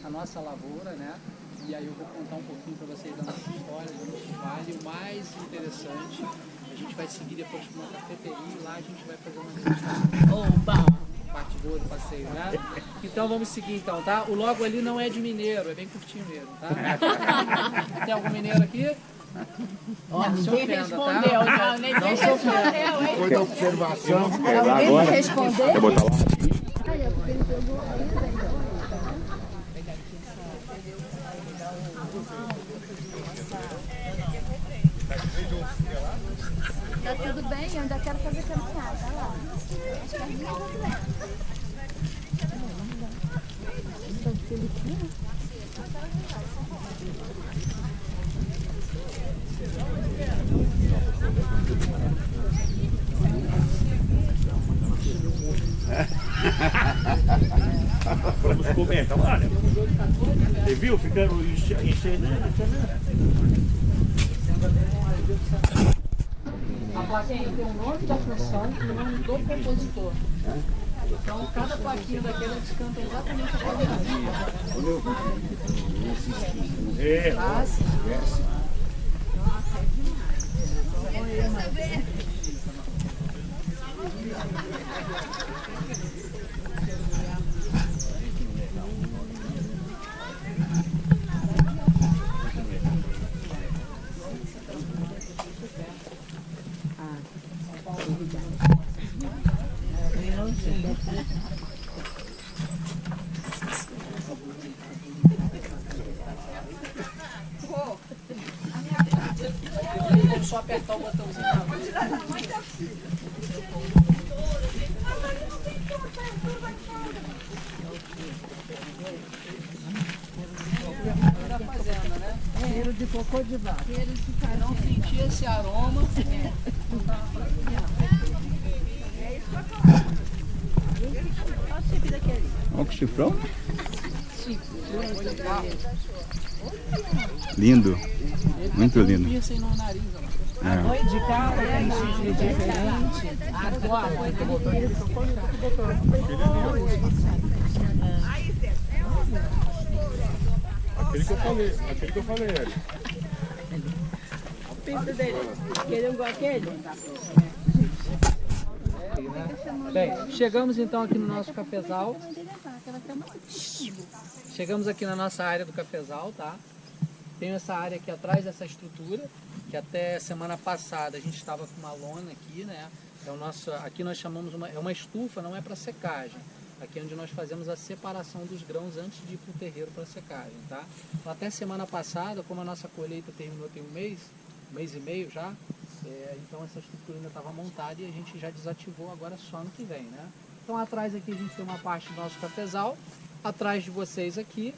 a nossa lavoura, né? E aí eu vou contar um pouquinho para vocês da nossa história, do nosso vale. O mais interessante, a gente vai seguir depois para uma cafeteria e lá a gente vai fazer uma degustação. Oba! Parte boa do passeio, né? Então vamos seguir então, tá? O logo ali não é de mineiro, é bem curtinho mesmo, tá? Tem algum mineiro aqui? Ó, não se ofenda, tá? Não se ofenda. Depois da observação. Alguém vai responder? Quer botar lá? Tá tudo bem? Eu ainda quero fazer caminhada. Olha lá. Acho que a minha vai tudo bem. Vamos comer, tá lá, né? Você viu? Ficando encenando. A plaquinha tem o nome da função e o nome do compositor. Então, cada plaquinha daquela descanta exatamente a qualidade. É. É só apertar o botãozinho na mão. Da fazenda, né? Cheiro de cocô de vaca. Não sentir esse aroma. Olha que chifrão. Lindo. Muito lindo. Piercing no nariz, ó. É. Oi de cabra, tem chifre diferente. Agora, Aquele que eu falei, Eric. o pinto dele. Queriam igual aquele? Bem, chegamos então aqui no nosso cafezal. Chegamos aqui na nossa área do cafezal, tá? Tem essa área aqui atrás dessa estrutura, que até semana passada a gente estava com uma lona aqui, né? É o nosso, aqui nós chamamos é uma estufa, não é para secagem. Aqui é onde nós fazemos a separação dos grãos antes de ir para o terreiro para secagem, tá? Então, até semana passada, como a nossa colheita terminou tem um mês e meio já, então essa estrutura ainda estava montada e a gente já desativou agora só ano que vem, né? Então atrás aqui a gente tem uma parte do nosso cafezal, atrás de vocês aqui,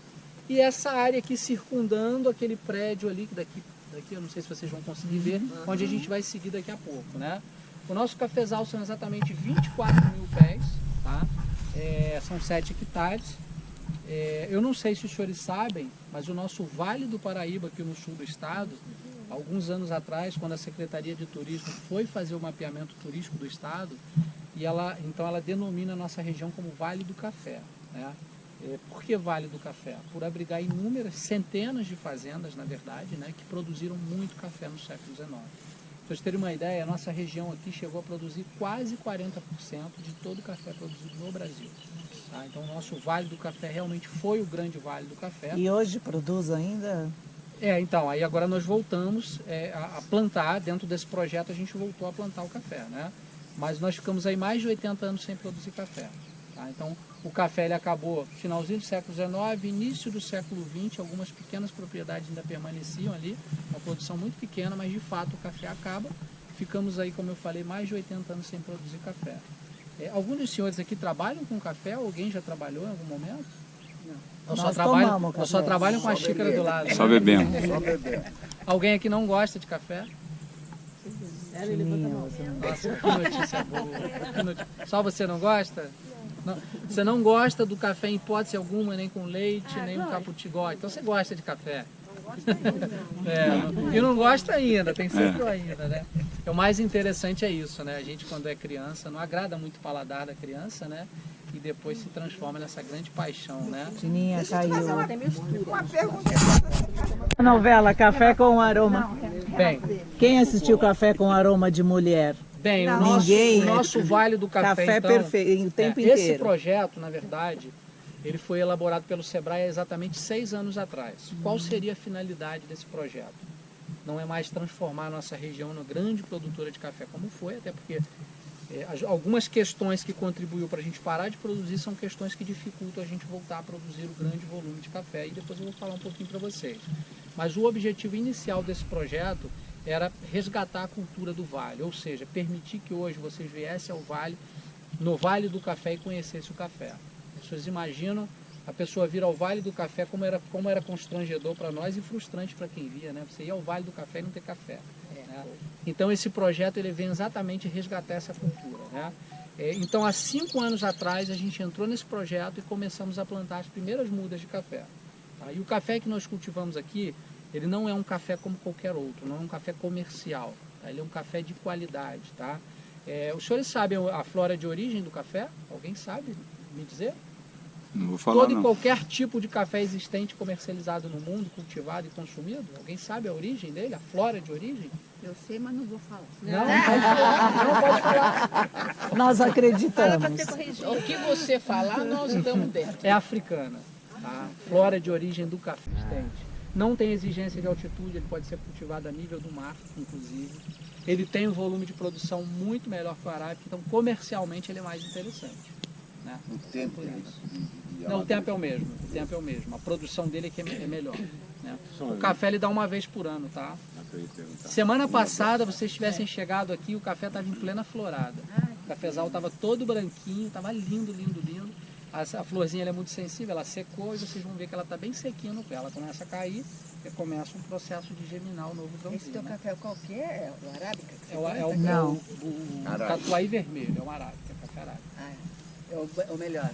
e essa área aqui circundando aquele prédio ali, daqui eu não sei se vocês vão conseguir ver, onde a gente vai seguir daqui a pouco, né? O nosso cafezal são exatamente 24 mil pés, tá? São 7 hectares. Eu não sei se os senhores sabem, mas o nosso Vale do Paraíba, aqui no sul do estado, alguns anos atrás, quando a Secretaria de Turismo foi fazer o mapeamento turístico do estado, e ela denomina a nossa região como Vale do Café, né? Por que Vale do Café? Por abrigar inúmeras, centenas de fazendas, na verdade, né, que produziram muito café no século XIX. Para vocês terem uma ideia, a nossa região aqui chegou a produzir quase 40% de todo o café produzido no Brasil. Tá? Então o nosso Vale do Café realmente foi o grande Vale do Café. E hoje produz ainda? Então, aí agora nós voltamos a plantar, dentro desse projeto a gente voltou a plantar o café, né? Mas nós ficamos aí mais de 80 anos sem produzir café. Tá? Então, o café ele acabou finalzinho do século XIX, início do século XX, algumas pequenas propriedades ainda permaneciam ali, uma produção muito pequena, mas de fato o café acaba. Ficamos aí, como eu falei, mais de 80 anos sem produzir café. Alguns dos senhores aqui trabalham com café? Alguém já trabalhou em algum momento? Não. Só trabalham com a xícara do lado. Só bebendo. Alguém aqui não gosta de café? Nossa, que notícia boa. Só você não gosta? Não, você não gosta do café em hipótese alguma, nem com leite, nem um cappuccino. Então você gosta de café. E não gosta ainda, tem sempre o ainda, né? O mais interessante é isso, né? A gente quando é criança, não agrada muito o paladar da criança, né? e depois se transforma nessa grande paixão, né? Tininha caiu. Uma pergunta. A novela Café com Aroma. Bem, Quem assistiu Café com Aroma de Mulher? bem, Ninguém. o nosso Vale do Café, Café então, perfeito, o tempo esse inteiro. projeto, na verdade, ele foi elaborado pelo Sebrae há exatamente 6 anos atrás. Qual seria a finalidade desse projeto? Não é mais transformar a nossa região numa grande produtora de café como foi, até porque algumas questões que contribuíram para a gente parar de produzir são questões que dificultam a gente voltar a produzir o grande volume de café, e depois eu vou falar um pouquinho para vocês. Mas o objetivo inicial desse projeto era resgatar a cultura do Vale, ou seja, permitir que hoje vocês viessem ao Vale, no Vale do Café, e conhecessem o café. As pessoas imaginam a pessoa vir ao Vale do Café, como era constrangedor para nós e frustrante para quem via, né? Você ir ao Vale do Café e não ter café. Né? Então esse projeto ele vem exatamente resgatar essa cultura. Né? Então há 5 anos atrás a gente entrou nesse projeto e começamos a plantar as primeiras mudas de café. Tá? E o café que nós cultivamos aqui, ele não é um café como qualquer outro, não é um café comercial, tá? Ele é um café de qualidade. Tá? Os senhores sabem a flora de origem do café? Alguém sabe me dizer? Não vou falar Todo e não. qualquer tipo de café existente comercializado no mundo, cultivado e consumido, alguém sabe a origem dele, a flora de origem? Eu sei, mas não vou falar. Não pode falar, não pode falar. Nós acreditamos. O que você falar, nós estamos dentro. É africana, tá? Flora de origem do café existente. Não tem exigência de altitude, ele pode ser cultivado a nível do mar, inclusive. Ele tem um volume de produção muito melhor que o arábica, então comercialmente ele é mais interessante. Né? O tempo é isso. Não, o tempo é o mesmo. O tempo é o mesmo. A produção dele é que é melhor. Né? O café ele dá uma vez por ano, tá? Semana passada vocês tivessem chegado aqui, o café estava em plena florada. O cafezal estava todo branquinho, estava lindo, lindo, lindo. A florzinha ela é muito sensível, ela secou e vocês vão ver que ela está bem sequinha no pé. Ela começa a cair e começa um processo de germinar o novo grãozinho. Esse teu né? café qualquer é o arábica? Que você É Não. o catuai vermelho, é um arábica, é café arábica. é o melhor.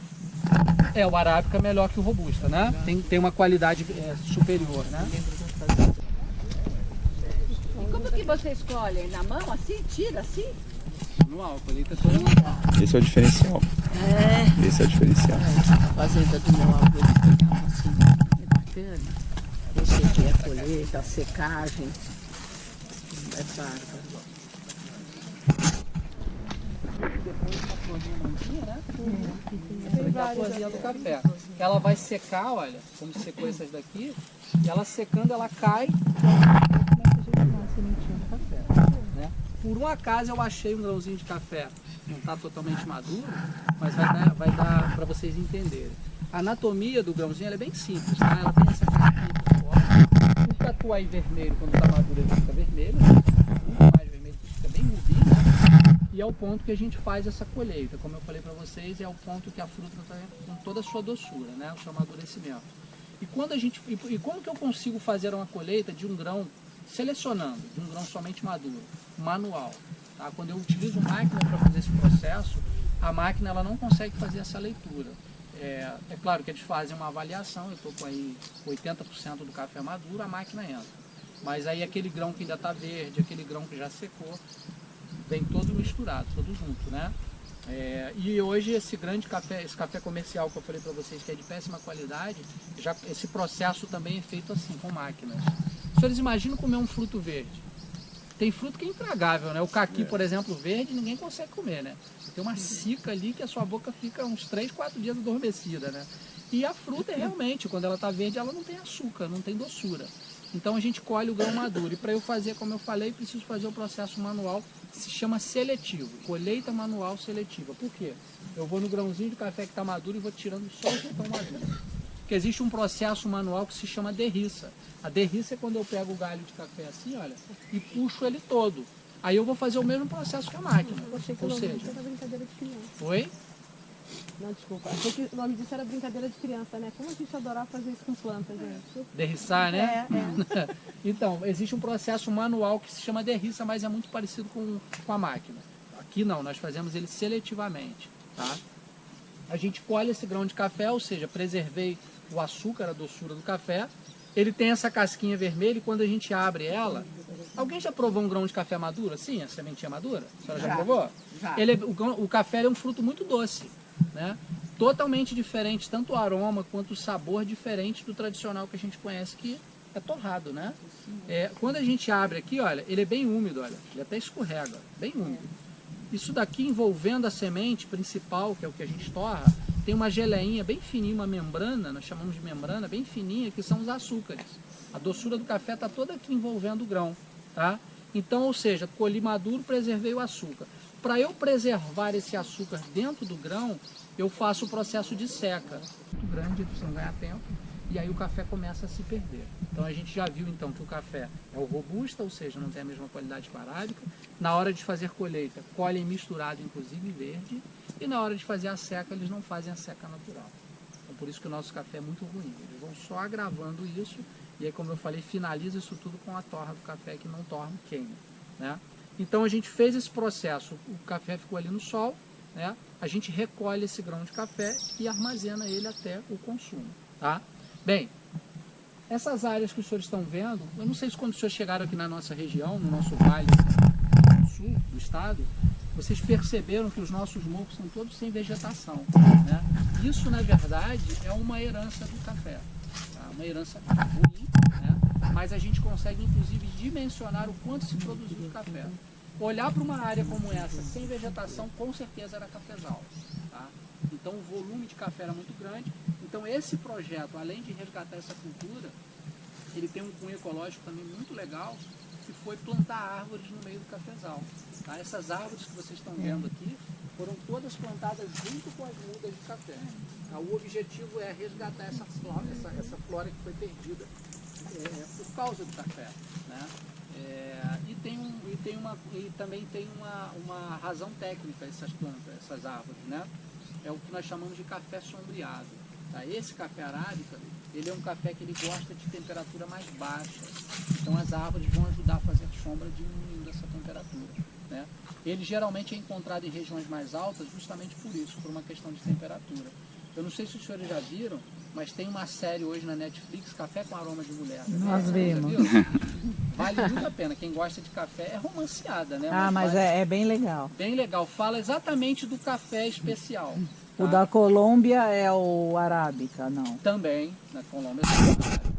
O arábica é melhor que o robusta, né? Tem uma qualidade superior, né? E como que você escolhe? Na mão, assim? Tira, assim? Manual, colheita toda manual. Esse é o diferencial. Esse é o diferencial. A fazenda do meu avô, eles pegavam assim. É bacana. Esse aqui é a colheita, a secagem. É bárbaro. A florzinha do café. Ela vai secar, olha, como secou essas daqui, e ela secando, ela cai e começa a germinar a sementinha do café. Né? Por um acaso eu achei um grãozinho de café, não está totalmente maduro, mas vai dar para vocês entenderem. A anatomia do grãozinho ela é bem simples, tá? Ela tem essa casquinha por fora. O catuai vermelho, quando está maduro, ele fica vermelho, muito mais vermelho, que fica bem rubi, né? E é o ponto que a gente faz essa colheita. Como eu falei para vocês, é o ponto que a fruta está com toda a sua doçura, né? O seu amadurecimento. E como que eu consigo fazer uma colheita de um grão, selecionando, de um grão somente maduro, manual? Tá? Quando eu utilizo máquina para fazer esse processo, a máquina ela não consegue fazer essa leitura. É claro que eles fazem uma avaliação, eu estou com aí 80% do café maduro, a máquina entra. Mas aí aquele grão que ainda está verde, aquele grão que já secou, vem todo misturado, todo junto, né? E hoje esse café comercial que eu falei para vocês que é de péssima qualidade, esse processo também é feito assim, com máquinas. Os senhores imaginam comer um fruto verde? Tem fruto que é intragável, né? O caqui, por exemplo, verde, ninguém consegue comer, né? Tem uma cica ali que a sua boca fica uns 3, 4 dias adormecida, né? E a fruta realmente, quando ela está verde, ela não tem açúcar, não tem doçura. Então a gente colhe o grão maduro. E para eu fazer, como eu falei, preciso fazer o processo manual, que se chama seletivo, colheita manual seletiva. Por quê? Eu vou no grãozinho de café que está maduro e vou tirando só o que está maduro. Porque existe um processo manual que se chama derriça. A derriça é quando eu pego o galho de café assim, olha, e puxo ele todo. Aí eu vou fazer o mesmo processo que a máquina. Ou seja, era brincadeira de criança. oi? Não, desculpa. Achei que o nome disso era brincadeira de criança, né? Como a gente adorava fazer isso com planta, gente? Derriçar, né? É. Então, existe um processo manual que se chama derriça, mas é muito parecido com a máquina. Aqui não, nós fazemos ele seletivamente, tá? A gente colhe esse grão de café, ou seja, preservei o açúcar, a doçura do café. Ele tem essa casquinha vermelha e quando a gente abre ela... Alguém já provou um grão de café maduro assim? A sementinha madura? A senhora já provou? Já. O café é um fruto muito doce, né? totalmente diferente, tanto o aroma quanto o sabor diferente do tradicional que a gente conhece, que é torrado, né? Quando a gente abre aqui, olha, ele é bem úmido, olha, ele até escorrega, bem úmido. Isso daqui envolvendo a semente principal, que é o que a gente torra, tem uma geleinha bem fininha, uma membrana, nós chamamos de membrana, bem fininha, que são os açúcares. A doçura do café está toda aqui envolvendo o grão, tá? Então, ou seja, colhi maduro, preservei o açúcar. Para eu preservar esse açúcar dentro do grão, eu faço o processo de seca. Muito grande, você não ganha tempo, e aí o café começa a se perder. Então a gente já viu então que o café é o robusta, ou seja, não tem a mesma qualidade que a arábica. Na hora de fazer colheita, colhem misturado, inclusive verde, e na hora de fazer a seca, eles não fazem a seca natural. Então por isso que o nosso café é muito ruim. Eles vão só agravando isso, e aí, como eu falei, finaliza isso tudo com a torra do café, que não torra, queima, né? Então a gente fez esse processo, o café ficou ali no sol, né? A gente recolhe esse grão de café e armazena ele até o consumo, tá? Bem, essas áreas que os senhores estão vendo, eu não sei se quando os senhores chegaram aqui na nossa região, no nosso vale sul do estado, vocês perceberam que os nossos morros são todos sem vegetação, né? Isso, na verdade, é uma herança do café, tá? Uma herança ruim, né? Mas a gente consegue, inclusive, dimensionar o quanto se produziu de café. Olhar para uma área como essa, sem vegetação, com certeza era cafezal, tá? Então o volume de café era muito grande. Então esse projeto, além de resgatar essa cultura, ele tem um cunho ecológico também muito legal, que foi plantar árvores no meio do cafezal, tá? Essas árvores que vocês estão vendo aqui foram todas plantadas junto com as mudas de café, tá? O objetivo é resgatar essa flora que foi perdida por causa do café, né? E também tem uma razão técnica essas plantas, essas árvores, né? É o que nós chamamos de café sombreado, tá? Esse café arábica, ele é um café que ele gosta de temperatura mais baixa, então as árvores vão ajudar a fazer sombra diminuindo essa temperatura, né? Ele geralmente é encontrado em regiões mais altas justamente por isso, por uma questão de temperatura. Eu não sei se os senhores já viram, mas tem uma série hoje na Netflix, Café com Aroma de Mulher. Nós vimos. Vale muito a pena. Quem gosta de café é romanceada, né? Mas é bem legal. Bem legal. Fala exatamente do café especial. Tá? O da Colômbia é o arábica, não? Também, na Colômbia é o arábica.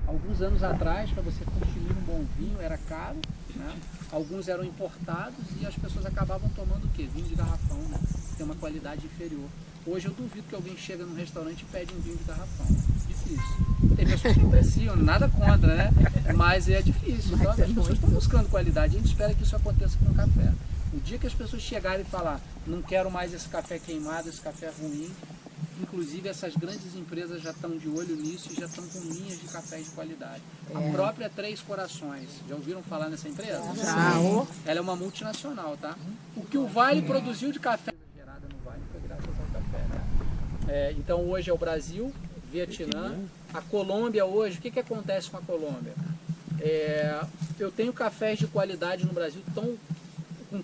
Alguns anos atrás, para você consumir um bom vinho, era caro, né? Alguns eram importados e as pessoas acabavam tomando o quê? Vinho de garrafão, né? Tem uma qualidade inferior. Hoje eu duvido que alguém chega num restaurante e pede um vinho de garrafão. Difícil. Tem pessoas que apreciam, nada contra, né? Mas é difícil. Então as pessoas estão buscando qualidade. A gente espera que isso aconteça com o café. O dia que as pessoas chegarem e falar, não quero mais esse café queimado, esse café ruim, inclusive essas grandes empresas já estão de olho nisso e já estão com linhas de cafés de qualidade. A própria Três Corações, já ouviram falar nessa empresa? Já. Ela é uma multinacional, tá? O que o Vale produziu de café gerada no Vale foi graças ao café, né? Então hoje é o Brasil, Vietnã, a Colômbia hoje, o que acontece com a Colômbia? Eu tenho cafés de qualidade no Brasil com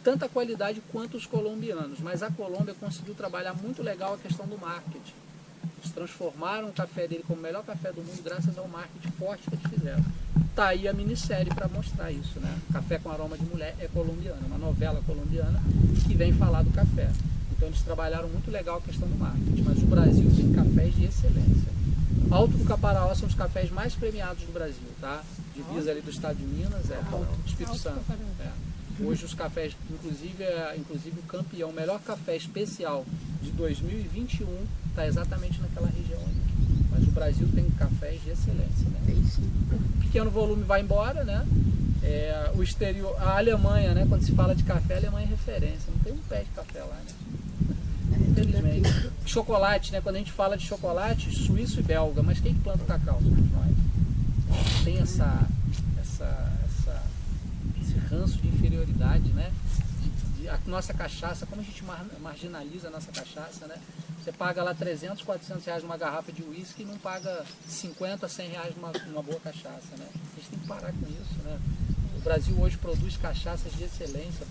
tanta qualidade quanto os colombianos, mas a Colômbia conseguiu trabalhar muito legal a questão do marketing. Eles transformaram o café dele como o melhor café do mundo graças ao marketing forte que eles fizeram. Tá aí a minissérie para mostrar isso, né? Café com Aroma de Mulher é colombiana, uma novela colombiana que vem falar do café. Então eles trabalharam muito legal a questão do marketing, mas o Brasil tem cafés de excelência. Alto do Caparaó são os cafés mais premiados do Brasil, tá? Divisa ali do estado de Minas, Espírito Santo. Hoje os cafés, inclusive o campeão, o melhor café especial de 2021 está exatamente naquela região ali. Mas o Brasil tem cafés de excelência, né? O pequeno volume vai embora, né? O exterior, a Alemanha, né? Quando se fala de café, a Alemanha é referência. Não tem um pé de café lá, né? Infelizmente. Chocolate, né? Quando a gente fala de chocolate, suíço e belga, mas quem que planta o cacau? Somos nós. Tem esse ranço de inferioridade, né? A nossa cachaça, como a gente marginaliza a nossa cachaça, né? Você paga lá 300, 400 reais numa garrafa de uísque e não paga 50, 100 reais numa boa cachaça, né? A gente tem que parar com isso, né? O Brasil hoje produz cachaças de excelência,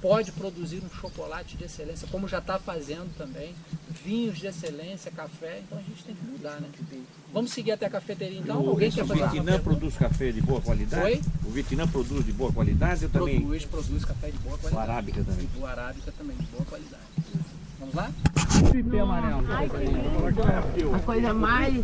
pode produzir um chocolate de excelência, como já está fazendo também, vinhos de excelência, café, então a gente tem que mudar, né? Vamos seguir até a cafeteria então? Alguém quer fazer? O Vietnã produz café de boa qualidade? Oi? O Vietnã produz de boa qualidade? Eu também. Produz café de boa qualidade. O arábica também. O arábica também, de boa qualidade. Vamos lá? O ipê amarelo. A coisa mais...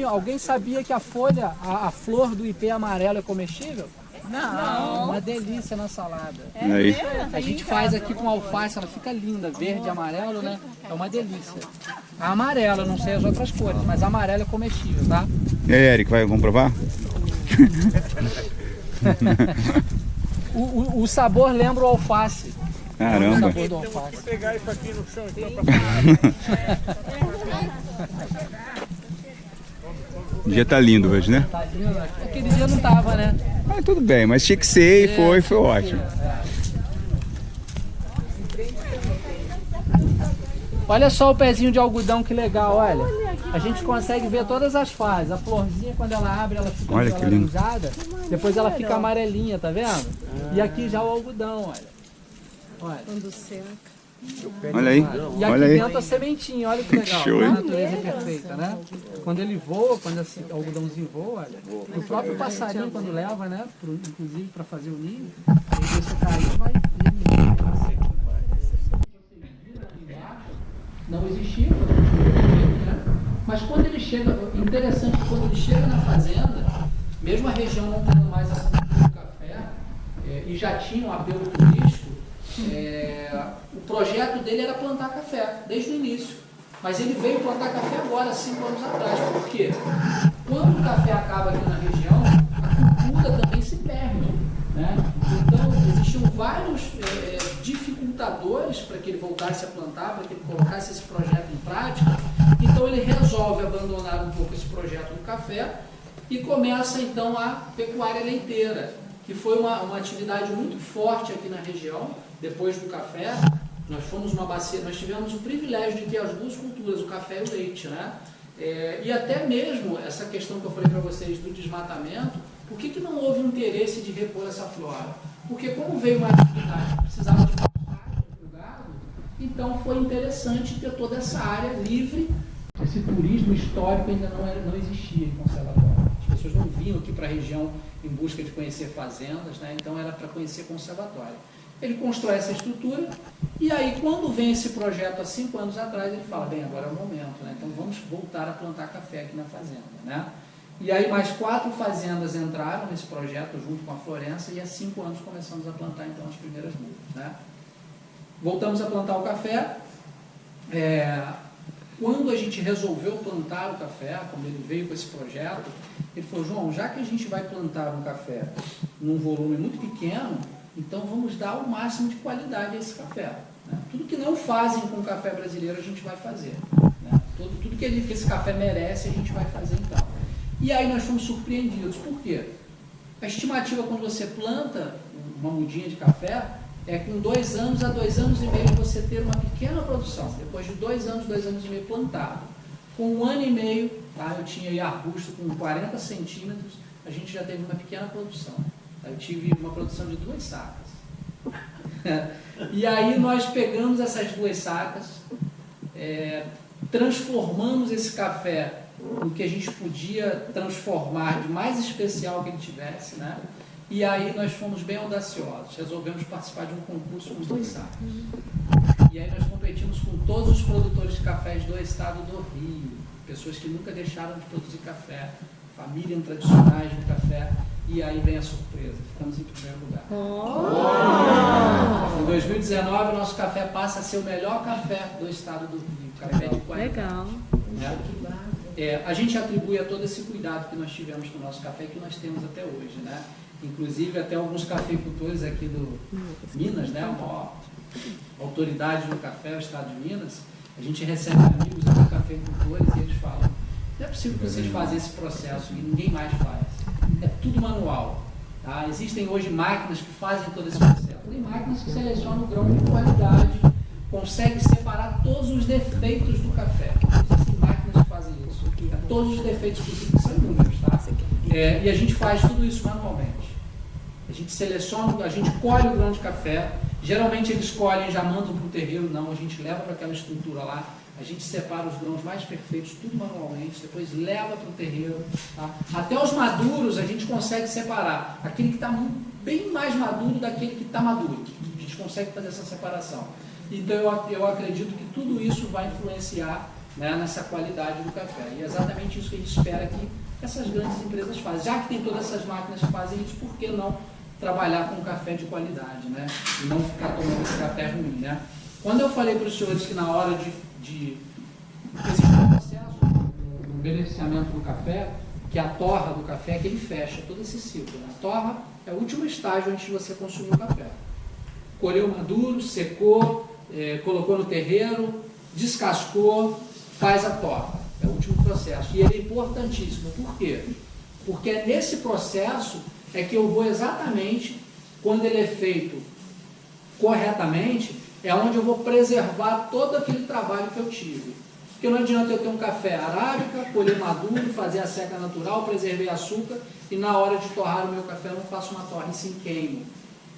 Alguém sabia que a folha, a flor do ipê amarelo é comestível? Não. Uma delícia na salada. Aí. A gente faz aqui com alface, ela fica linda, verde e amarelo, né? É uma delícia. A amarela, eu não sei as outras cores, mas a amarela é comestível, tá? E aí, Eric, vai comprovar? O sabor lembra o alface. Caramba. O sabor do alface. Vou pegar isso aqui no chão então O dia tá lindo hoje, né? Tá lindo, né? Aquele dia não tava, né? Ah, tudo bem, mas tinha que ser e foi ótimo. Olha só o pezinho de algodão, que legal, olha. A gente consegue ver todas as fases. A florzinha, quando ela abre, ela fica alaranjada. Depois ela fica amarelinha, tá vendo? E aqui já o algodão, olha. Quando seca. Olha aí, E aqui olha aí. dentro a sementinha, olha que legal. Show, A hein? natureza é perfeita, né? Quando ele voa, quando esse algodãozinho voa, olha. O próprio passarinho, quando leva, né? Inclusive para fazer o ninho, ele deixa cair e vai germinar. Não existia, né? Mas quando ele chega, interessante que quando ele chega na fazenda, mesmo a região não tendo mais a cultura do café, e já tinha um apelo turístico, o projeto dele era plantar café, desde o início. Mas ele veio plantar café agora, 5 anos atrás. Por quê? Quando o café acaba aqui na região, a cultura também se perde, né? Então, existiam vários dificultadores para que ele voltasse a plantar, para que ele colocasse esse projeto em prática. Então, ele resolve abandonar um pouco esse projeto do café e começa, então, a pecuária leiteira, que foi uma atividade muito forte aqui na região. Depois do café, nós fomos uma bacia, nós tivemos o privilégio de ter as duas culturas, o café e o leite, né? E até mesmo essa questão que eu falei para vocês do desmatamento, por que não houve interesse de repor essa flora? Porque como veio uma atividade que precisava de pastagem para o gado, então foi interessante ter toda essa área livre. Esse turismo histórico ainda não existia em conservatório. As pessoas não vinham aqui para a região em busca de conhecer fazendas, né? Então era para conhecer conservatório. Ele constrói essa estrutura e aí quando vem esse projeto há 5 anos atrás, ele fala, bem, agora é o momento, né? Então vamos voltar a plantar café aqui na fazenda, né? E aí mais 4 fazendas entraram nesse projeto junto com a Florença e há 5 anos começamos a plantar então as primeiras mudas, né? Voltamos a plantar o café. Quando a gente resolveu plantar o café, quando ele veio com esse projeto, ele falou, João, já que a gente vai plantar um café num volume muito pequeno, então vamos dar o máximo de qualidade a esse café, né? Tudo que não fazem com o café brasileiro a gente vai fazer, né? Tudo que esse café merece a gente vai fazer então. E aí nós fomos surpreendidos. Por quê? A estimativa quando você planta uma mudinha de café é com 2 anos a 2 anos e meio você ter uma pequena produção. Depois de 2 anos e meio plantado. Com 1 ano e meio, tá? Eu tinha aí arbusto com 40 centímetros, a gente já teve uma pequena produção. Eu tive uma produção de 2 sacas. E aí nós pegamos essas 2 sacas, transformamos esse café no que a gente podia transformar de mais especial que ele tivesse, né? E aí nós fomos bem audaciosos, resolvemos participar de um concurso com 2 sacas. E aí nós competimos com todos os produtores de cafés do estado do Rio, pessoas que nunca deixaram de produzir café, famílias tradicionais de café. E aí vem a surpresa, ficamos em primeiro lugar. Em 2019, o nosso café passa a ser o melhor café do estado do Rio, café de qualidade. Legal. A gente atribui a todo esse cuidado que nós tivemos com o nosso café, que nós temos até hoje, né? Inclusive até alguns cafeicultores aqui do Minas, né? A maior autoridade no café, o estado de Minas, a gente recebe amigos aqui cafeicultores e eles falam, não é possível que vocês façam esse processo e ninguém mais faz. É tudo manual. Tá? Existem hoje máquinas que fazem todo esse processo. Tem máquinas que selecionam o grão de qualidade, conseguem separar todos os defeitos do café. Existem máquinas que fazem isso. Todos os defeitos possíveis são inúmeros. Tá? E a gente faz tudo isso manualmente. A gente seleciona, a gente colhe o grão de café. Geralmente eles colhem e já mandam para o terreiro. Não, a gente leva para aquela estrutura lá. A gente separa os grãos mais perfeitos, tudo manualmente, depois leva para o terreiro. Tá? Até os maduros a gente consegue separar. Aquele que está bem mais maduro daquele que está maduro. A gente consegue fazer essa separação. Então eu acredito que tudo isso vai influenciar, né, nessa qualidade do café. E é exatamente isso que a gente espera que essas grandes empresas façam. Já que tem todas essas máquinas que fazem isso, por que não trabalhar com café de qualidade, né? E não ficar tomando esse café ruim, né? Quando eu falei para os senhores que na hora de existe um processo do beneficiamento do café, que a torra do café, que ele fecha todo esse ciclo, né? A torra é o último estágio antes de você consumir o café. Colheu maduro, secou, colocou no terreiro, descascou, faz a torra. É o último processo. E ele é importantíssimo. Por quê? Porque é nesse processo é que eu vou exatamente, quando ele é feito corretamente, é onde eu vou preservar todo aquele trabalho que eu tive. Porque não adianta eu ter um café arábica, colher maduro, fazer a seca natural, preservei açúcar, e na hora de torrar o meu café eu não faço uma torra e sim queimo.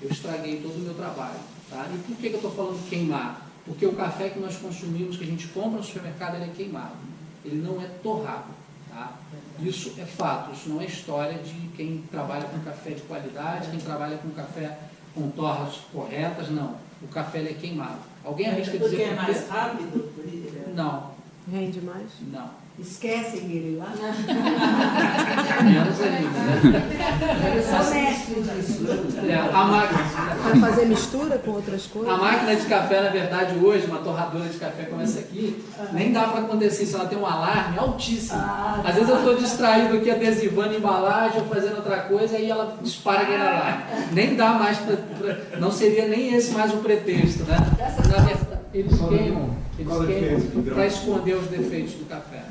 Eu estraguei todo o meu trabalho. Tá? E por que eu estou falando queimar? Porque o café que nós consumimos, que a gente compra no supermercado, ele é queimado. Ele não é torrado. Tá? Isso é fato, isso não é história de quem trabalha com café de qualidade, quem trabalha com café com torras corretas, não. O café ele é queimado. Alguém arrisca dizer porque é mais rápido? Não, Rende mais? não. Esquecem ele lá? Menos ainda, né? Eu sou mestre disso. A máquina, Vai fazer mistura com outras coisas? a máquina de café, na verdade, hoje, uma torradora de café como essa aqui, nem dá para acontecer isso, ela tem um alarme altíssimo. Às vezes eu estou distraído aqui adesivando embalagem ou fazendo outra coisa e ela dispara aquele alarme. Nem dá mais, não seria nem esse mais o pretexto, né? Na verdade, eles queimam para esconder os defeitos do café.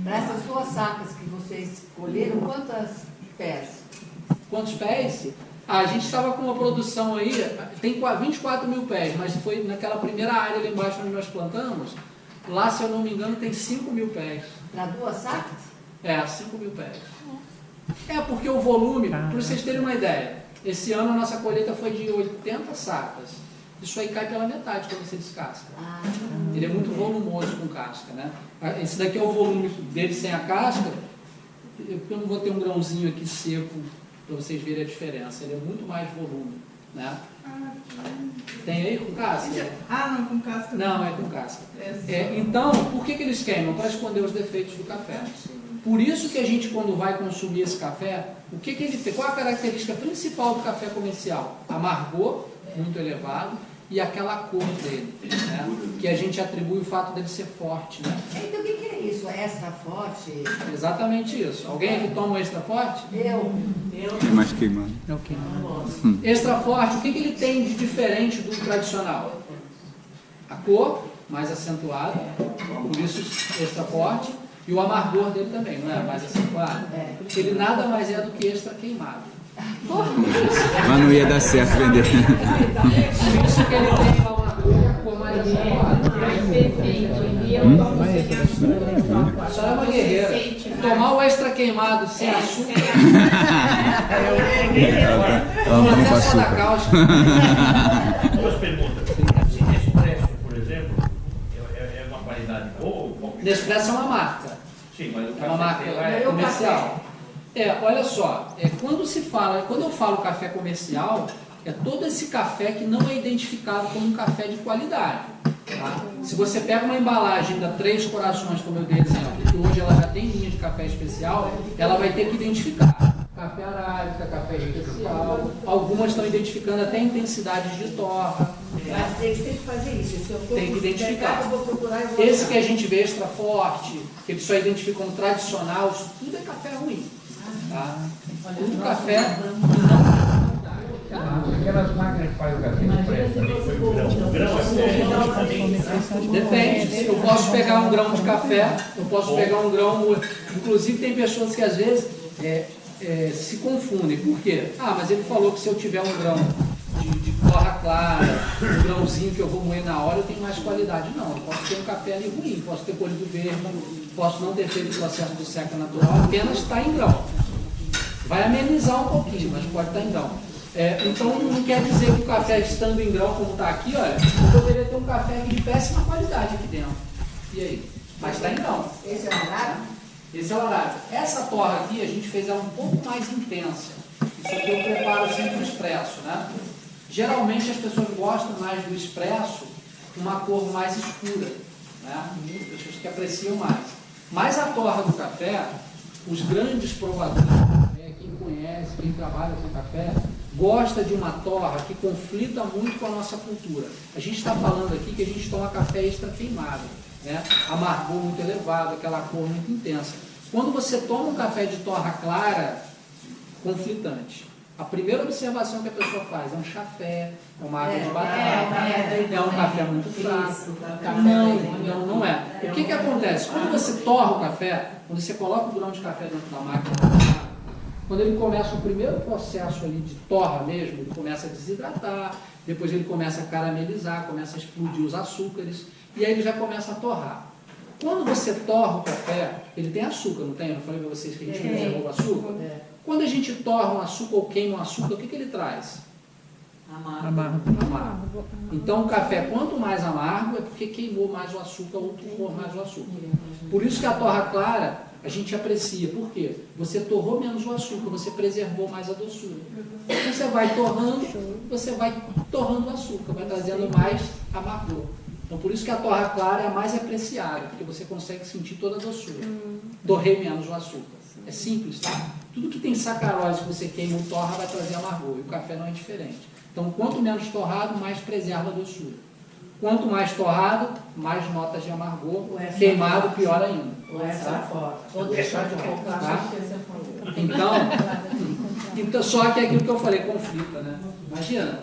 Para essas duas sacas que vocês colheram, quantas pés? Quantos pés? A gente estava com uma produção aí, tem 24 mil pés, mas foi naquela primeira área ali embaixo onde nós plantamos, lá, se eu não me engano, tem 5 mil pés. Para duas sacas? 5 mil pés. É porque o volume, para vocês terem uma ideia, esse ano a nossa colheita foi de 80 sacas. Isso aí cai pela metade quando você descasca. Ele é muito volumoso com casca, né? Esse daqui é o volume dele sem a casca. Eu não vou ter um grãozinho aqui seco para vocês verem a diferença. Ele é muito mais volume, né? Tem aí com casca? Não, com casca. Não, é com casca. Então, por que eles queimam? Para esconder os defeitos do café. Por isso que a gente, quando vai consumir esse café, o que ele tem? Qual a característica principal do café comercial? Amargor muito elevado e aquela cor dele, né? Que a gente atribui o fato dele ser forte, né? Então o que é isso? Extra forte? Exatamente isso. Alguém aqui toma um extra forte? Eu. É mais queimado. É o queimado. Extra forte, o que ele tem de diferente do tradicional? A cor mais acentuada, por isso extra forte, e o amargor dele também, não é? Mais acentuado. Ele nada mais é do que extra queimado. Mas não ia dar certo vender. Por isso que ele tem uma amargor e a cor mais acentuada. A senhora é uma guerreira. Tomar o extra queimado sem açúcar. Ela Até não só da açúcar. cáustica. Duas perguntas. Assim, Nespresso, por exemplo, é uma qualidade boa? Nespresso é uma marca. Sim, mas o É uma marca café comercial. Olha só, quando eu falo café comercial, é todo esse café que não é identificado como um café de qualidade. Tá? Se você pega uma embalagem da Três Corações, como eu dei exemplo, que hoje ela já tem linha de café especial, ela vai ter que identificar café arábica, café especial. Algumas estão identificando até intensidades de torra. Mas vocês têm que fazer isso. Se eu for Tem que identificar. eu vou procurar e vou Esse achar. que a gente vê extra forte, que eles só identificam como tradicional, isso tudo é café ruim. Tá? Tudo café Aquelas máquinas que fazem o café expresso. O grão é depende. Eu posso pegar um grão de café, eu posso pegar um grão. Inclusive tem pessoas que às vezes se confundem. Por quê? Mas ele falou que se eu tiver um grão de torra clara, um grãozinho que eu vou moer na hora, eu tenho mais qualidade. Não, eu posso ter um café ali ruim, posso ter colhido verde, posso não ter feito o processo de seca natural, apenas está em grão. Vai amenizar um pouquinho, mas pode estar em grão. Então não quer dizer que o café estando em grão, como está aqui, olha, eu poderia ter um café aqui de péssima qualidade aqui dentro. E aí? Mas está em grão. Esse é o horário? Esse é o horário. Essa torra aqui a gente fez ela um pouco mais intensa. Isso aqui eu preparo sempre o expresso, né? Geralmente as pessoas gostam mais do expresso uma cor mais escura, né? Pessoas que apreciam mais. Mas a torra do café, os grandes provadores, quem conhece, quem trabalha com café, gosta de uma torra que conflita muito com a nossa cultura. A gente está falando aqui que a gente toma café extra queimado, né? Amargor muito elevado, aquela cor muito intensa. Quando você toma um café de torra clara, conflitante. A primeira observação que a pessoa faz é um chafé, é uma água de batata, é um café muito fraco. Não é. O que acontece? Quando você torra o café, quando você coloca o grão de café dentro da máquina, quando ele começa o primeiro processo ali de torra mesmo, ele começa a desidratar, depois ele começa a caramelizar, começa a explodir os açúcares, e aí ele já começa a torrar. Quando você torra o café, ele tem açúcar, não tem? Eu não falei para vocês que a gente reservou o açúcar? Quando a gente torra um açúcar ou queima um açúcar, o que ele traz? Amargo. Então o café, quanto mais amargo, é porque queimou mais o açúcar ou torrou mais o açúcar. Por isso que a torra clara, a gente aprecia. Por quê? Você torrou menos o açúcar, você preservou mais a doçura. Você vai torrando o açúcar, vai trazendo mais amargor. Então por isso que a torra clara é a mais apreciada, porque você consegue sentir toda a doçura. Torrei menos o açúcar. É simples, tá? Tudo que tem sacarose que você queima ou torra vai trazer amargor, e o café não é diferente. Então quanto menos torrado, mais preserva a doçura. Quanto mais torrado, mais notas de amargor, queimado, pior ainda. Ou deixar de comprar, tá? Então, só que é aquilo que eu falei, conflita, né? Imagina,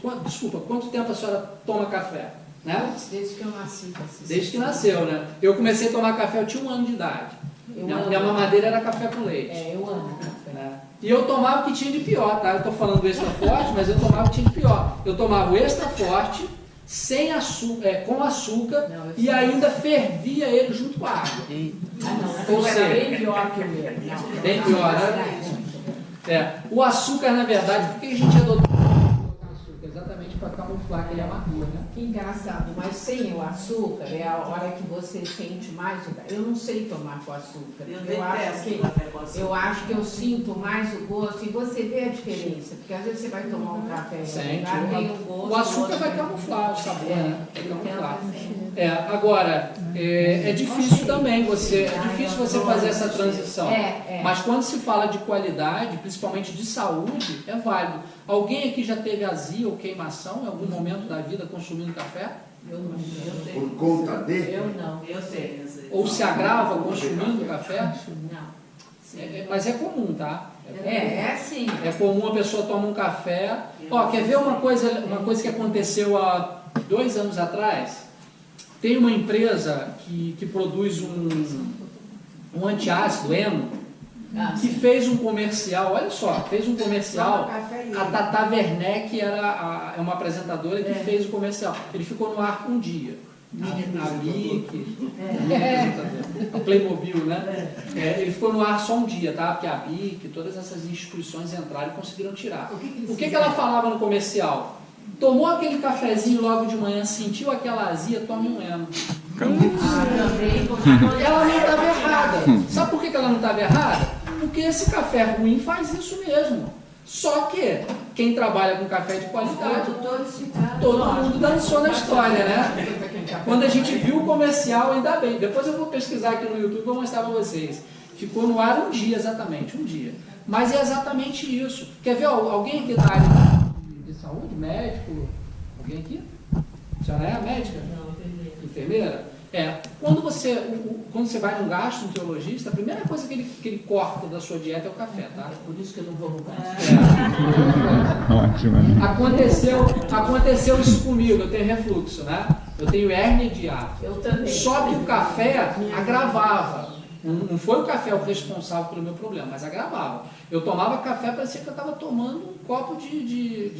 quanto tempo a senhora toma café? Né? Desde que eu nasci. Desde que nasceu, né? Eu comecei a tomar café, eu tinha 1 ano de idade. Minha mamadeira era café com leite. Eu amo café. Né? E eu tomava o que tinha de pior, tá? Eu estou falando do extra forte, mas eu tomava o que tinha de pior. Eu tomava o extra forte, sem açúcar, com açúcar, e ainda fervia ele junto com a água. Ou seja, bem pior que o meu. Bem pior, né? O açúcar, na verdade, por que a gente adotou açúcar? Exatamente para camuflar aquele amargor, né? Que engraçado, mas sem o açúcar é a hora que você sente mais o café. Eu não sei tomar com açúcar. Eu acho que eu sinto mais o gosto, e você vê a diferença, porque às vezes você vai tomar um café Sente, tem um gosto, o açúcar vai camuflar o sabor, né? Vai camuflar. Agora, é difícil também você fazer essa transição. Mas quando se fala de qualidade, principalmente de saúde, é válido. Alguém aqui já teve azia ou queimação em algum momento da vida consumindo café? Eu não. Por conta dele? Eu não. Eu sei. Ou se agrava consumindo café? Não. Mas é comum, tá? Sim. É comum a pessoa tomar um café. Quer ver uma coisa que aconteceu há 2 anos atrás? Tem uma empresa que produz um antiácido, Eno, que fez um comercial, olha só, a Tata Werneck é uma apresentadora que fez o comercial. Ele ficou no ar um dia. A BIC, a Playmobil, né? Ele ficou no ar só um dia, tá? Porque a BIC, todas essas instituições entraram e conseguiram tirar. O que ela falava no comercial? Tomou aquele cafezinho logo de manhã, sentiu aquela azia, tome um Eno. Ela não estava errada. Sabe por que ela não estava errada? Porque esse café ruim faz isso mesmo. Só que quem trabalha com café de qualidade, todo mundo dançou na história, né? Quando a gente viu o comercial, ainda bem. Depois eu vou pesquisar aqui no YouTube e vou mostrar para vocês. Ficou no ar um dia, exatamente, um dia. Mas é exatamente isso. Quer ver alguém aqui da área de saúde, médico? Alguém aqui? A senhora é médica? Não, enfermeira. Quando você vai num gastroenterologista, a primeira coisa que ele corta da sua dieta é o café, tá? Por isso que eu não vou no Ótimo. Aconteceu isso comigo, eu tenho refluxo, né? Eu tenho hérnia de hiato. Eu também. Só que o café agravava. Não foi o café o responsável pelo meu problema, mas agravava. Eu tomava café, parecia que eu estava tomando um copo de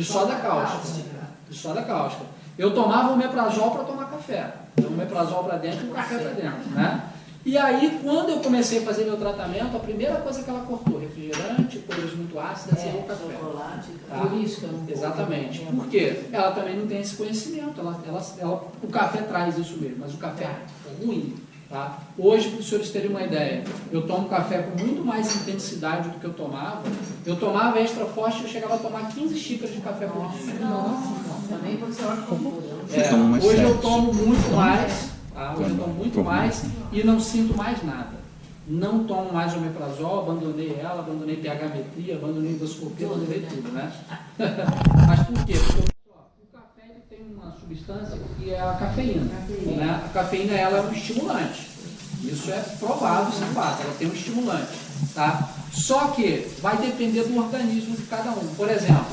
soda cáustica. De soda cáustica. Eu tomava omeprazol para tomar café. Então, omeprazol para dentro e o café para dentro, né? E aí, quando eu comecei a fazer meu tratamento, a primeira coisa que ela cortou, refrigerante, coisas muito ácidas, e o café. Tá? Por isso que eu não vou. Exatamente. Por quê? Ela também não tem esse conhecimento. O café traz isso mesmo, mas o café é ruim. Tá? Hoje, para os senhores terem uma ideia, eu tomo café com muito mais intensidade do que eu tomava. Eu tomava extra forte e eu chegava a tomar 15 xícaras de café por dia. Nossa. Também você olha como hoje eu tomo muito mais, tá? Hoje eu tomo muito mais e não sinto mais nada. Não tomo mais omeprazol, abandonei ela, abandonei pH-metria, abandonei endoscopia, abandonei tudo, né? Mas por quê? Porque o café ele tem uma substância que é a cafeína. Né? A cafeína ela é um estimulante. Isso é provado, isso é fato, ela tem um estimulante. Tá? Só que vai depender do organismo de cada um. Por exemplo,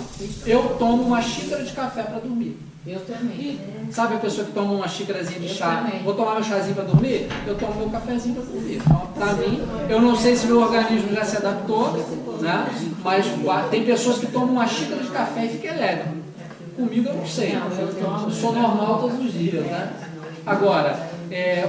eu tomo uma xícara de café para dormir. Eu também. Sabe a pessoa que toma uma xícarazinha de chá? Vou tomar meu chazinho para dormir? Eu tomo meu cafezinho para dormir. Então, para mim, eu não sei se meu organismo já se adaptou, né? Mas tem pessoas que tomam uma xícara de café e ficam elétricos. Comigo eu não sei. Eu sou normal todos os dias, né? Agora,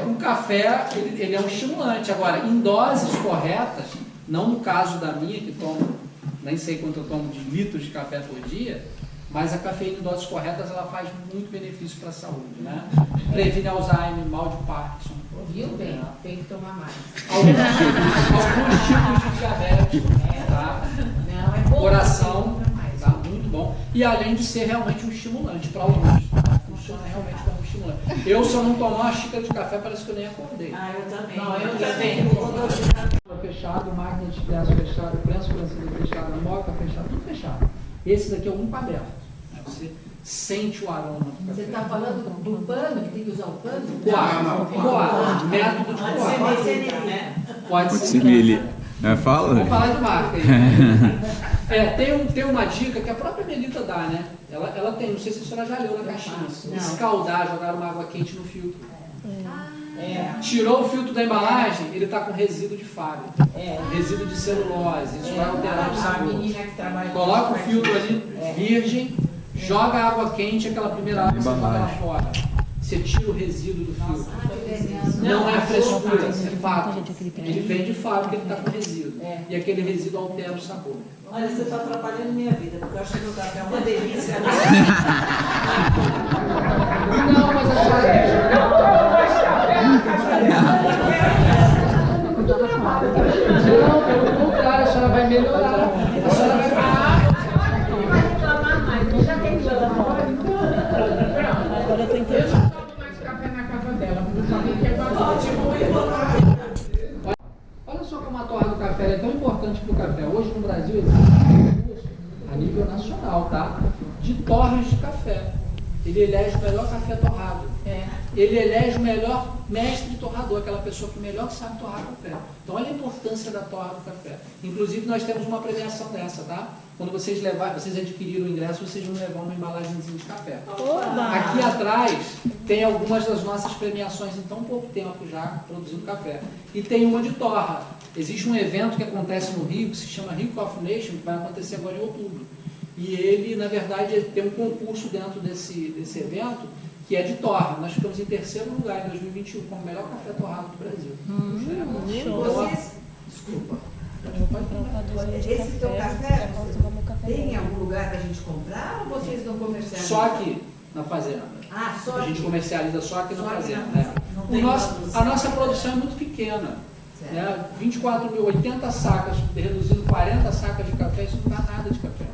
o café, ele é um estimulante. Agora, em doses corretas, não no caso da minha, que tomo, nem sei quanto eu tomo de litros de café por dia, mas a cafeína em doses corretas, ela faz muito benefício para a saúde, né? Previne Alzheimer, mal de Parkinson. Viu bem? Tem que tomar mais. Alguns tipos de diabetes, tá? Coração, tá? Muito bom. E além de ser realmente um estimulante para alguns, tá? Funciona realmente como um estimulante. Eu, se eu não tomar uma xícara de café, parece que eu nem acordei. Eu também. Não, eu também. Fechado, máquina de expresso fechado, prensa fechado, a moca fechada, tudo fechado. Esse daqui é o limpo aberto. Você sente o aroma do café. Você está falando do pano, que tem que usar o pano? Coar. Método de coar. Pode ser. Fala? Vamos falar de marca aí. Tem uma dica que a própria Melita dá, né? Ela tem, não sei se a senhora já leu na caixinha. Escaldar, jogar uma água quente no filtro. Tirou o filtro da embalagem, ele está com resíduo de fábrica. Resíduo de celulose, isso vai alterar o sabor. Coloca o filtro ali, virgem, joga a água quente, aquela primeira água você joga lá fora. Você tira o resíduo do filtro. Não é frescura, é fato. Ele vem de fábrica, ele está com resíduo. E aquele resíduo altera o sabor. Olha, você está atrapalhando minha vida, porque eu acho que o café é uma delícia. Não, mas a senhora... Não, pelo contrário, a senhora vai melhorar. A senhora vai falar. Agora eu tô entendendo. Eu tomo mais café na casa dela, porque eu sabia que é ótimo. Olha só como a torra do café é tão importante para o café. Hoje no Brasil existe a nível nacional, tá? De torres de café. Ele elege o melhor café torrado. Ele elege o melhor mestre torrador, aquela pessoa que melhor sabe torrar café. Então olha a importância da torra do café. Inclusive nós temos uma premiação dessa, tá? Quando vocês adquiriram o ingresso, vocês vão levar uma embalagenzinha de café. Aqui atrás tem algumas das nossas premiações em tão pouco tempo já produzindo café. E tem uma de torra. Existe um evento que acontece no Rio, que se chama Rio Coffee Nation, que vai acontecer agora em outubro. E ele, na verdade, tem um concurso dentro desse evento, que é de torra. Nós ficamos em terceiro lugar em 2021, como o melhor café torrado do Brasil. Desculpa. Esse teu café, tem em algum lugar para a gente comprar ou vocês não comercializam? Só aqui, na fazenda. Só a gente comercializa só aqui na fazenda. Na a nossa produção é muito pequena. 80 sacas, reduzindo 40 sacas de café, isso não dá nada de café.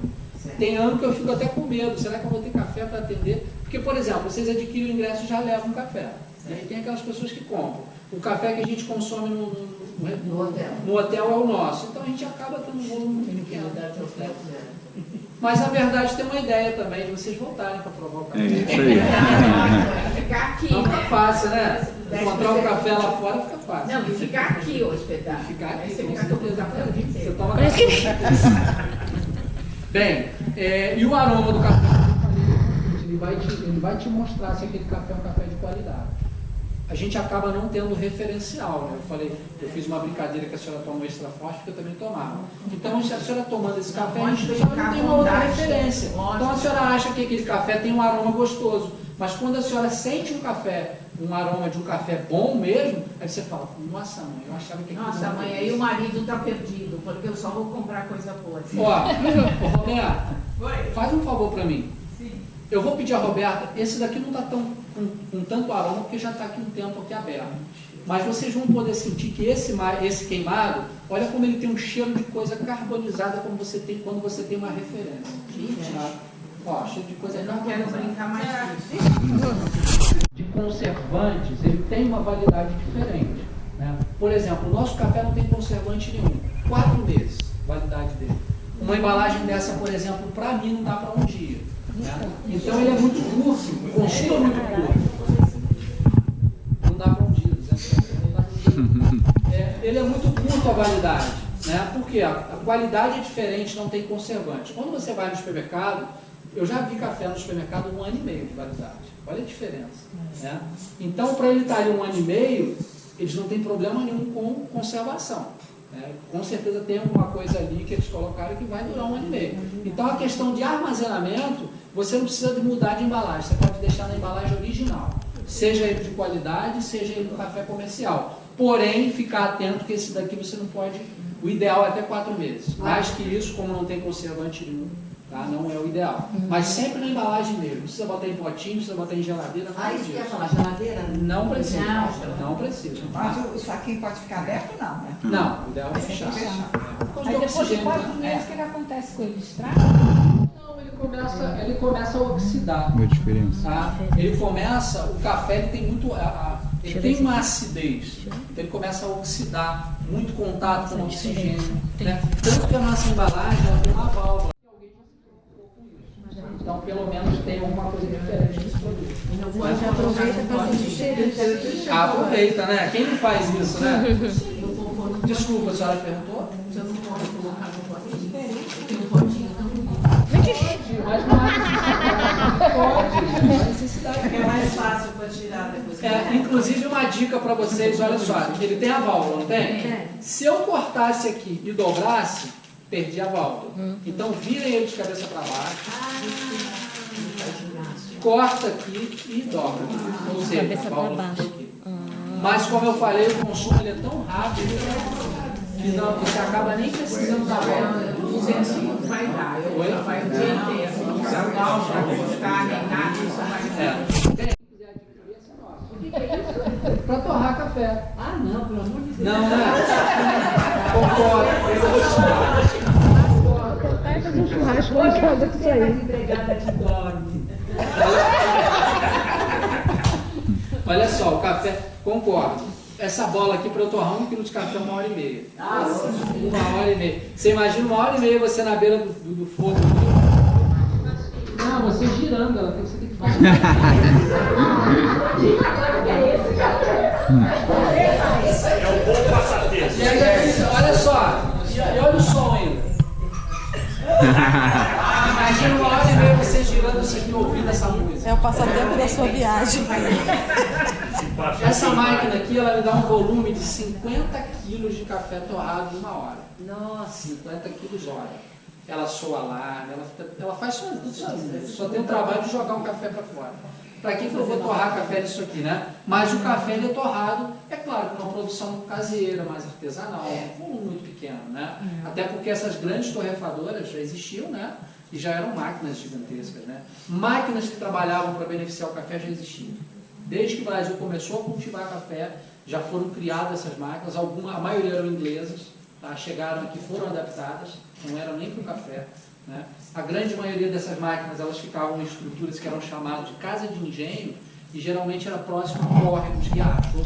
Tem ano que eu fico até com medo, será que eu vou ter café para atender? Porque, por exemplo, vocês adquirem o ingresso e já levam um café. E aí tem aquelas pessoas que compram. O café que a gente consome no hotel é o nosso. Então a gente acaba tendo um volume pequeno. Mas na verdade tem uma ideia também de vocês voltarem para provar o café. Isso aí. Ficar aqui. Não fica fácil, né? Encontrar o café lá fora fica fácil. Não, e ficar aqui hospedado. Ficar aqui. Aí você fica tomando café o dia inteiro. Você toma café. Bem, e o aroma do café, ele vai te mostrar se aquele café é um café de qualidade. A gente acaba não tendo referencial, né? Eu fiz uma brincadeira que a senhora toma extra forte, porque eu também tomava. Então, se a senhora tomando esse café, a gente não tem uma outra referência. Então, a senhora acha que aquele café tem um aroma gostoso. Mas quando a senhora sente um aroma de um café bom mesmo, aí você fala, nossa mãe, eu achava que... Nossa mãe, aí o marido está perdido, porque eu só vou comprar coisa boa. Assim. Ó, Roberta, faz um favor para mim. Eu vou pedir a Roberta, esse daqui não está com tanto aroma, porque já está aqui um tempo aqui aberto. Mas vocês vão poder sentir que esse queimado, olha como ele tem um cheiro de coisa carbonizada, como você tem quando você tem uma referência. Tá? Ó, cheio de coisa. Eu não quero brincar mais disso. De conservantes, ele tem uma validade diferente, né? Por exemplo, o nosso café não tem conservante nenhum. 4 meses, validade dele. Uma embalagem dessa, por exemplo, para mim não dá para um dia, né? Então ele é muito curto, o consumo é muito curto. Não dá para um dia, ele é muito curto a validade, né? Porque a qualidade é diferente, não tem conservante. Quando você vai no supermercado, eu já vi café no supermercado 1 ano e meio de validade. Olha a diferença, né? Então, para ele estar ali 1 ano e meio, eles não têm problema nenhum com conservação, né? Com certeza tem alguma coisa ali que eles colocaram que vai durar 1 ano e meio. Então, a questão de armazenamento, você não precisa de mudar de embalagem. Você pode deixar na embalagem original, seja ele de qualidade, seja ele do café comercial. Porém, ficar atento que esse daqui você não pode... O ideal é até 4 meses. Mais que isso, como não tem conservante nenhum, tá? Não é o ideal. Mas sempre na embalagem mesmo. Não precisa botar em potinho, não precisa botar em geladeira. Isso que eu ia falar, geladeira? Não precisa. Não precisa. Mas o saquinho pode ficar aberto, não, né? Não, o ideal é fechar. Aí depois de 4 meses, o que acontece com ele? Estraga? Não, ele começa a oxidar. Qual a diferença? Tá? Ele começa, o café ele tem muito... ele tem uma acidez. Então ele começa a oxidar, muito contato com o oxigênio, né? Tanto que a nossa embalagem ela tem uma válvula. Então, pelo menos tem alguma coisa diferente nesse produto. Mas já aproveita para sentir cheiro. Aproveita, né? Quem não faz isso, né? Desculpa, a senhora perguntou? Eu não posso colocar no potinho diferente, tem um potinho também. Mas não há necessidade. Não há necessidade. É mais fácil para tirar depois. Inclusive, uma dica para vocês, olha só, que ele tem a válvula, não tem? Se eu cortasse aqui e dobrasse, perdi a válvula. Então, virem ele de cabeça para baixo. Corta aqui e dobra. Ou seja, cabeça para baixo. Mas, como eu falei, o consumo ele é tão rápido que não, você acaba nem precisando da válvula. 200 vai dar. Eu vai o dia inteiro. Não precisa válvula, não buscar nem nada. Isso vai Para torrar café. Ah, não, pelo amor de Deus. Não, concordo. Vai fazer um churrasco lá em casa com isso aí. Empregada que dorme. Olha só, o café, concordo. Essa bola aqui para eu torrar 1 quilo de café 1 hora e meia. 1 hora e meia. Você imagina 1 hora e meia você na beira do fogo. Não, você girando, você tem que fazer. É um bom passatempo. E aí, olha só, e olha o som ainda. Imagina 1 hora e meia você girando isso aqui, ouvindo essa música. É o passatempo da sua viagem. Essa máquina aqui, ela me dá um volume de 50 quilos de café torrado em 1 hora. Nossa, 50 quilos hora. Ela soa alarme, ela faz sozinha. Só tem o trabalho de jogar o café para fora. Para que eu vou torrar café disso aqui, né? Mas o café ele é torrado, é claro, com uma produção caseira, mais artesanal, um volume muito pequeno, né? Até porque essas grandes torrefadoras já existiam, né? E já eram máquinas gigantescas, né? Máquinas que trabalhavam para beneficiar o café já existiam. Desde que o Brasil começou a cultivar café, já foram criadas essas máquinas, a maioria eram inglesas, tá? Chegaram aqui, foram adaptadas, não eram nem para o café, né? A grande maioria dessas máquinas, elas ficavam em estruturas que eram chamadas de casa de engenho, e geralmente era próximo a córregos, riachos,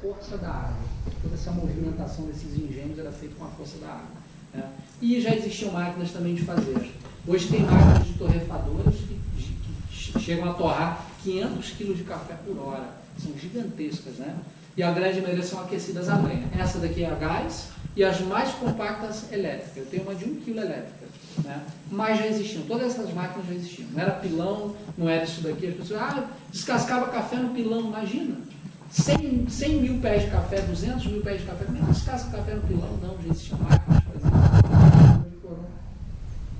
força da água. Toda essa movimentação desses engenhos era feita com a força da água, né? E já existiam máquinas também de fazer. Hoje tem máquinas de torrefadoras que chegam a torrar 500 kg de café por hora. São gigantescas, né? E a grande maioria são aquecidas a lenha. Essa daqui é a gás e as mais compactas elétricas. Eu tenho uma de 1 kg elétrica, né? Mas já existiam, todas essas máquinas já existiam. Não era pilão, não era isso daqui. As pessoas, descascava café no pilão, imagina. 100 mil pés de café, 200 mil pés de café. Como é que descasca café no pilão? Não, já existiam máquinas fazendo.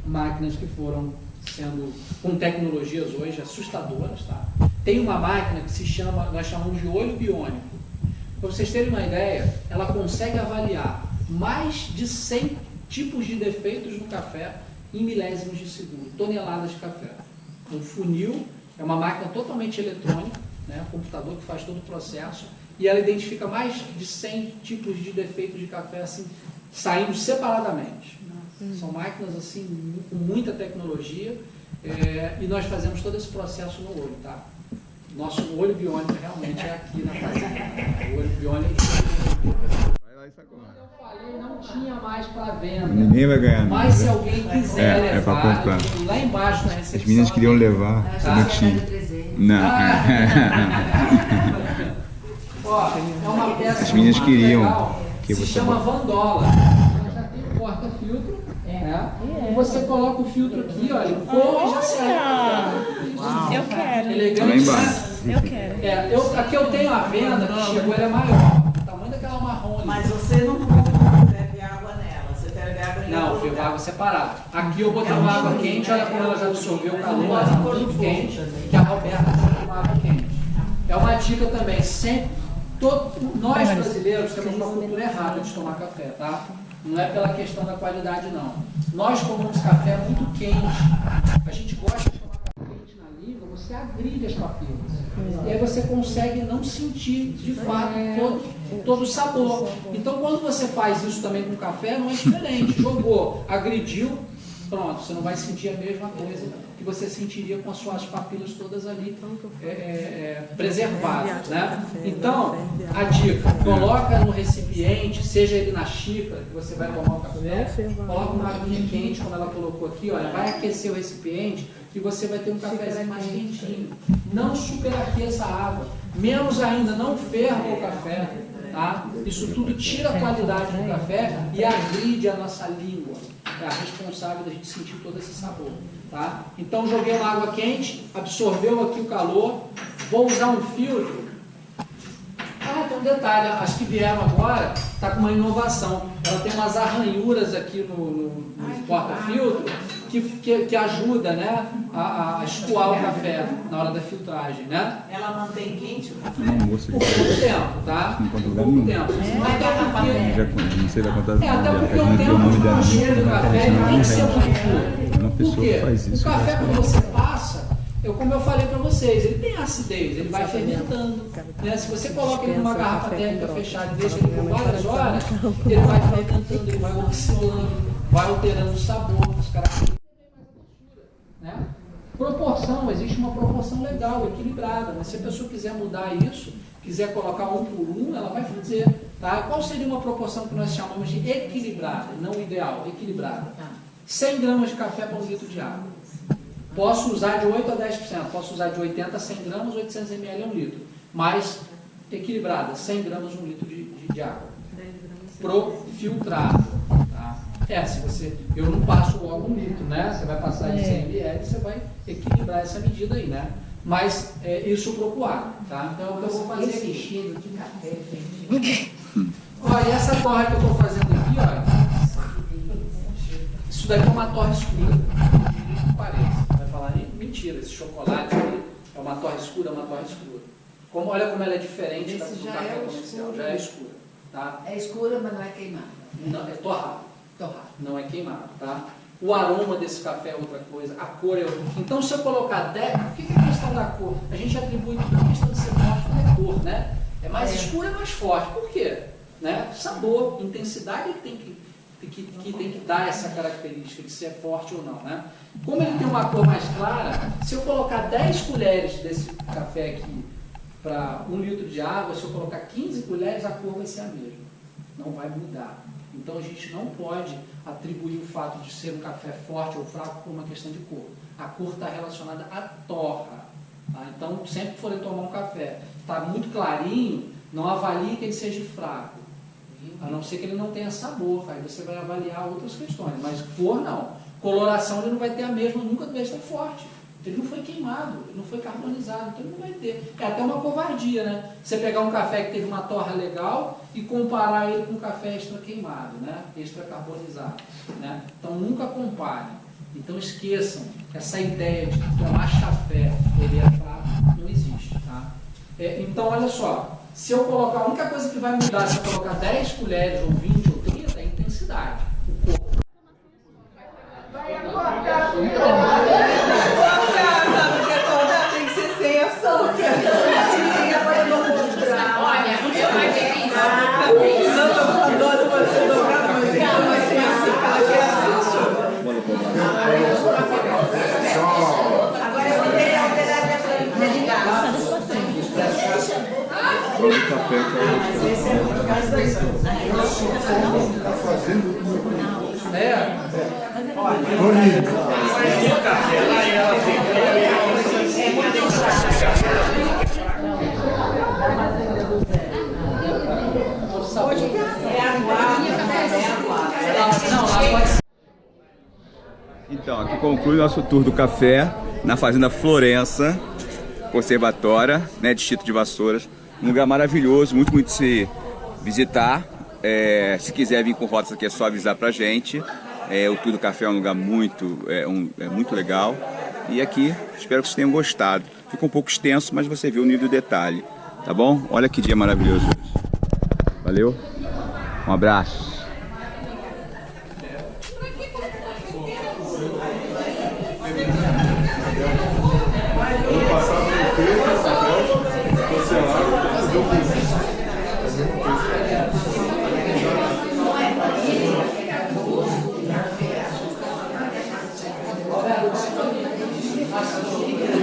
Máquinas que foram sendo com tecnologias hoje assustadoras, tá? Tem uma máquina que se chama, nós chamamos de olho biônico. Para vocês terem uma ideia, ela consegue avaliar mais de 100 tipos de defeitos no café em milésimos de segundo, toneladas de café. Um funil é uma máquina totalmente eletrônica, né? Um computador que faz todo o processo, e ela identifica mais de 100 tipos de defeitos de café assim, saindo separadamente. São máquinas assim com muita tecnologia e nós fazemos todo esse processo no olho, tá? Nosso olho biônico realmente é aqui na fazenda. O olho biônico. Eu falei, não tinha mais para venda. Ninguém vai ganhar. Mas se alguém quiser levar, pra comprar. lá embaixo na recepção. As meninas queriam levar, não tinha. Não. Ó, é uma peça. As meninas queriam. Legal, Que se você chama Vandola. Ela já tem um porta-filtro, né? E você coloca o filtro aqui, olha, o couro já sai. Eu quero. Elegante, lá embaixo. Eu quero. Aqui eu tenho a venda que chegou, ela é maior. O tamanho daquela marrom ali. Mas você não ferve água nela, você ferve água em Não, fervo água separada. Aqui eu botei uma água quente, olha como ela já absorveu o calor, ela está muito quente, que a Roberta tem uma água quente. É uma dica também, sempre, nós brasileiros temos uma cultura errada de tomar café, tá? Não é pela questão da qualidade, não. Nós tomamos café muito quente. A gente gosta de tomar café quente na língua, você agride as papilas. E aí você consegue não sentir, de fato, todo o sabor. Então, quando você faz isso também com café, não é diferente. Jogou, agrediu, pronto, você não vai sentir a mesma coisa que você sentiria com as suas papilas todas ali preservadas, né? Então, a dica, coloca no recipiente, seja ele na xícara, que você vai tomar o café, coloca uma aguinha quente, como ela colocou aqui, olha, vai aquecer o recipiente e você vai ter um cafezinho mais quentinho. Não superaqueça a água, menos ainda, não ferva o café, tá? Isso tudo tira a qualidade do café e agride a nossa língua. É a responsável da gente sentir todo esse sabor, tá? Então joguei na água quente, absorveu aqui o calor, vou usar um filtro. Tem um detalhe, as que vieram agora, está com uma inovação. Ela tem umas arranhuras aqui no porta-filtro que ajuda, né, a escoar o café na hora da filtragem, né? Ela mantém quente o café? Não, moço, Por pouco tempo, tá? não conta Por lugar pouco nenhum. tempo. Não sei da quantas até porque o tempo, o cheiro do café ele tem que ser muito puro. Uma pessoa Por quê? que faz isso. O café, quando você passa, como eu falei para vocês, ele tem acidez, ele vai fermentando. Né? Se você coloca ele numa garrafa térmica fechada e deixa ele por várias horas, ele vai fermentando, ele vai oxidando, vai alterando o sabor, os características. Né? Proporção, existe uma proporção legal, equilibrada, mas se a pessoa quiser mudar isso, quiser colocar 1 por 1, ela vai fazer. Tá? Qual seria uma proporção que nós chamamos de equilibrada, não ideal, equilibrada? 100 gramas de café para 1 litro de água. Posso usar de 8 a 10%, posso usar de 80 a 100 gramas, 800 ml é 1 litro. Mas equilibrada, 100 gramas 1 litro de água. Filtrado. Tá? Se você, eu não passo logo 1 litro, né? Você vai passar de 100 ml, você vai equilibrar essa medida aí, né? Mas isso pro coado, tá? Então é o que eu vou fazer aqui. Cheiro de café, gente. Olha, essa torra que eu estou fazendo aqui, olha. Isso daqui é uma torra escura. Não parece. Vai falar, mentira, esse chocolate aí é uma torra escura, olha como ela é diferente do café comercial. Já é escura. Tá? É escura, mas não é queimada. Não, é torrado. Não é queimado, tá? O aroma desse café é outra coisa, a cor é outra. Então, se eu colocar 10, o que é a questão da cor? A gente atribui tudo a questão de ser forte pela cor, né? É mais escuro, é mais forte. Por quê? Né? Sabor, intensidade que tem que dar essa característica de ser forte ou não, né? Como ele tem uma cor mais clara, se eu colocar 10 colheres desse café aqui para 1 litro de água, se eu colocar 15 colheres, a cor vai ser a mesma. Não vai mudar. Então a gente não pode atribuir o fato de ser um café forte ou fraco por uma questão de cor. A cor está relacionada à torra. Tá? Então, sempre que forem tomar um café, está muito clarinho, não avalie que ele seja fraco. A não ser que ele não tenha sabor, aí você vai avaliar outras questões. Mas cor não. Coloração ele não vai ter a mesma, nunca vai ser forte. Ele não foi queimado, ele não foi carbonizado, então ele não vai ter. É até uma covardia, né? Você pegar um café que teve uma torra legal e comparar ele com um café extra queimado, né? Extra carbonizado. Né? Então nunca comparem. Então esqueçam essa ideia de tomar chafé, ele é fraco, não existe. Tá? Então olha só, se eu colocar, a única coisa que vai mudar se eu colocar 10 colheres ou 20 ou 30 é a intensidade. O corpo. Então, aqui conclui nosso tour do café na Fazenda Florença, conservatória, né, distrito de Vassouras. Um lugar maravilhoso, muito de se visitar. Se quiser vir com rotas aqui é só avisar pra gente. O tour do café é um lugar muito legal. E aqui, espero que vocês tenham gostado. Ficou um pouco extenso, mas você viu o nível do detalhe, tá bom? Olha que dia maravilhoso hoje. Valeu, um abraço. Nossa,